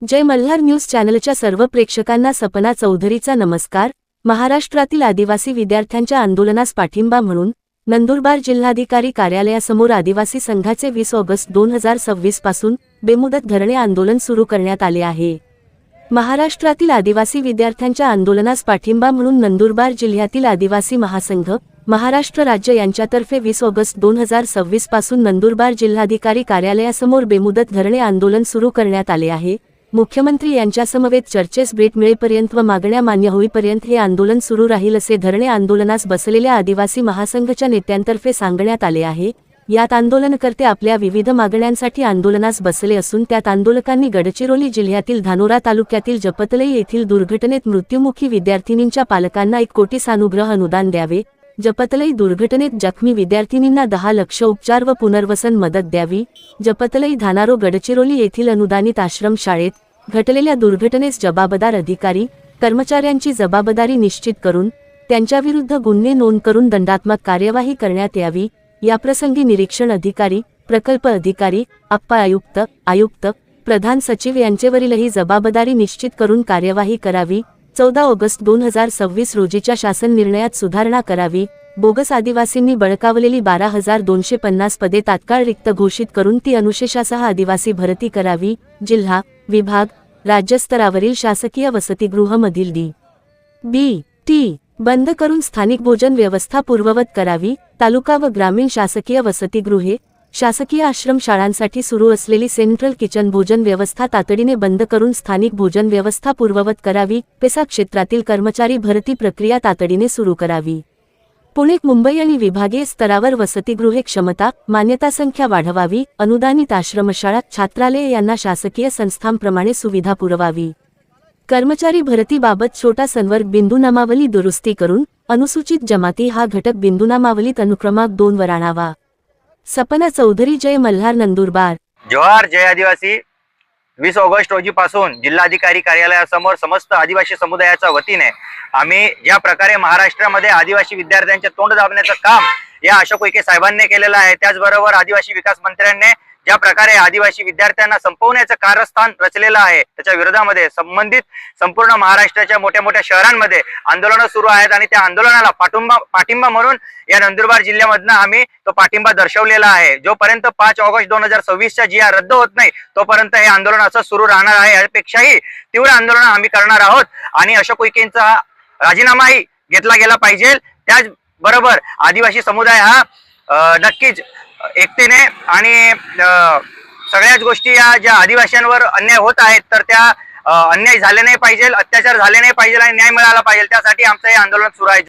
जय Malhar news चॅनलच्या सर्व प्रेक्षकांना सपना चौधरीचा नमस्कार। महाराष्ट्रातील आदिवासी विद्यार्थ्यांच्या आंदोलनास पाठिंबा म्हणून नंदुरबार जिल्हाधिकारी कार्यालयासमोर आदिवासी संघाचे 20 ऑगस्ट 2026 पासून बेमुदत धरणे आंदोलन सुरू करण्यात आले आहे। महाराष्ट्रातील आदिवासी विद्यार्थ्यांच्या आंदोलनास पाठिंबा म्हणून नंदुरबार जिल्ह्यातील आदिवासी महासंघ महाराष्ट्र राज्य यांच्यातर्फे 20 ऑगस्ट 2026 पासून नंदुरबार जिल्हाधिकारी कार्यालयासमोर बेमुदत धरणे आंदोलन सुरू करण्यात आले आहे। मुख्यमंत्री यांच्यासमवेत चर्चेस भेट मिळेपर्यंत व मागण्या मान्य होईपर्यंत हे आंदोलन सुरू राहील असे धरणे आंदोलनास बसलेल्या आदिवासी महासंघच्या नेत्यांतर्फे सांगण्यात आले आहे। यात आंदोलनकर्ते आपल्या विविध मागण्यांसाठी आंदोलनास बसले असून त्यात आंदोलकांनी गडचिरोली जिल्ह्यातील धानोरा तालुक्यातील जपतलई येथील दुर्घटनेत मृत्युमुखी विद्यार्थिनींच्या पालकांना 1 कोटी सानुग्रह अनुदान द्यावे, जपतलई दुर्घटनेत जखमी विद्यार्थिनींना 10 लाख उपचार व पुनर्वसन मदत द्यावी, जपतलई धानारो गडचिरोली येथील अनुदानित आश्रम शाळेत घटलेल्या दुर्घटनेस जबाबदार अधिकारी कर्मचाऱ्यांची जबाबदारी निश्चित करून त्यांच्याविरुद्ध गुन्हे नोंद करून दंडात्मक कार्यवाही करण्यात यावी। याप्रसंगी निरीक्षण अधिकारी, प्रकल्प अधिकारी, अप्पा आयुक्त, प्रधान सचिव यांचेवरीलही जबाबदारी निश्चित करून कार्यवाही करावी। 14 ऑगस्ट 2026 रोजीच्या शासन निर्णयात सुधारणा करावी। बोगस आदिवासींनी बळकावलेली 12,250 पदे तात्काळ रिक्त घोषित करून ती अनुशेषासह आदिवासी भरती करावी। जिल्हा, विभाग, राज्यस्तरावरील शासकीय वसतिगृहमधील डी.टी. बंद करून स्थानिक भोजन व्यवस्था पूर्ववत करावी। तालुका व ग्रामीण शासकीय वसतिगृहे, शासकीय आश्रमशाळांसाठी सुरू असलेली सेंट्रल किचन भोजन व्यवस्था तातडीने बंद करून स्थानिक भोजन व्यवस्था पूर्ववत करावी। पेसा क्षेत्रातील कर्मचारी भरती प्रक्रिया तातडीने सुरू करावी। पुणे, मुंबई आणि विभागीय स्तरावर वसतिगृहे क्षमता, मान्यता संख्या वाढवावी। अनुदानित आश्रमशाळा, छात्रालये यांना शासकीय संस्थांप्रमाणे सुविधा पुरवावी। कर्मचारी भरतीबाबत छोटा संवर्ग बिंदुनामावली दुरुस्ती करून अनुसूचित जमाती हा घटक बिंदुनामावलीत अनुक्रमांक 2 वर आणावा। सपना चौधरी, जय मल्हार, नंदुरबार। जोहार, जय आदिवासी। 20 ऑगस्ट रोजी पासून जिल्हाधिकारी कार्यालयासमोर समस्त आदिवासी समुदायाच्या वतीने आम्ही ज्या प्रकारे महाराष्ट्रामध्ये आदिवासी विद्यार्थ्यांचे तोंड दाबण्याचं काम या अशोक उईके साहेबांनी केलेलं आहे, त्याचबरोबर आदिवासी विकास मंत्र्यांनी ज्या प्रकारे आदिवासी विद्यार्थ्यांना संपवण्याचं कारस्थान रचलेलं आहे त्याच्या विरोधामध्ये संबंधित संपूर्ण महाराष्ट्राच्या मोठ्या मोठ्या शहरांमध्ये आंदोलनं सुरू आहेत आणि त्या आंदोलनाला पाठिंबा म्हणून या नंदुरबार जिल्ह्यामधनं आम्ही तो पाठिंबा दर्शवलेला आहे। जोपर्यंत 5 ऑगस्ट 2026चा जी रद्द होत नाही तोपर्यंत हे आंदोलन असं सुरू राहणार आहे। यापेक्षाही तीव्र आंदोलन आम्ही करणार आहोत आणि अशोक उईकेंचा राजीनामाही घेतला गेला पाहिजे। त्याचबरोबर आदिवासी समुदाय हा नक्कीच एकतेने आणि सगळ्याच गोष्टी या ज्या आदिवासींवर अन्याय होत आहेत तर त्या अन्याय झाले नाही पाहिजे, अत्याचार झाले नाही पाहिजे आणि न्याय मिळाला पाहिजे, त्यासाठी आमचं हे आंदोलन सुरू आहे।